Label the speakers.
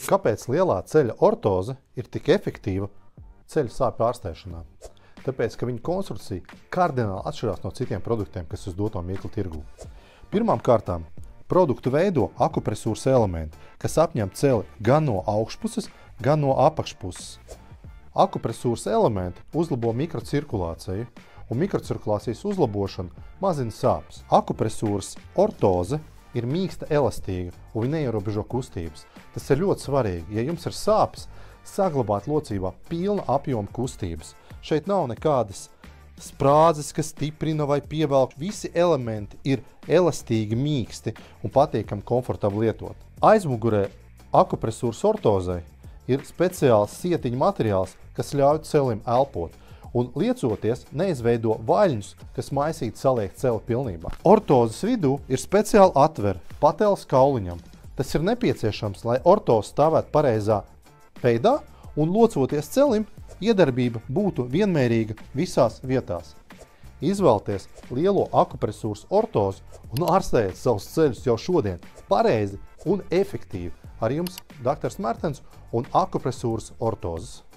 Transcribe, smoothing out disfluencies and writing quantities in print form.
Speaker 1: Kāpēc lielā ceļa ortoze ir tik efektīva ceļa sāpju ārstēšanā? Tāpēc, ka viņa konstrukcija kardināli atšķirās no citiem produktiem, kas uz doto mirkli tirgū. Pirmām kārtām produktu veido akupresūras elementi, kas apņem celi gan no augšpuses, gan no apakšpuses. Akupresūras elementi uzlabo mikrocirkulāciju, un mikrocirkulācijas uzlabošana mazina sāpes. Akupresūras ortoze ir mīksta elastīga un viņa neierobežo kustības. Tas ir ļoti svarīgi, ja jums ir sāpes, saglabāt locībā pilna apjoma kustības. Šeit nav nekādas sprādzes, kas stiprina vai pievelk. Visi elementi ir elastīgi, mīksti un patīkami komfortabli lietot. Aizmugurē akupresūras ortozei ir speciāls sietiņu materiāls, kas ļauj celim elpot. Un liecoties neizveido vaļņus, kas maisīti saliek celi pilnībā. Ortozes vidū ir speciāli atvere pateles kauliņam. Tas ir nepieciešams, lai ortoze stāvētu pareizā veidā un locoties celim, iedarbība būtu vienmērīga visās vietās. Izvēlieties lielo akupresūras ortozi un ārstējiet savus ceļus jau šodien pareizi un efektīvi. Ar jums Dr. Mertens un akupresūras ortozes.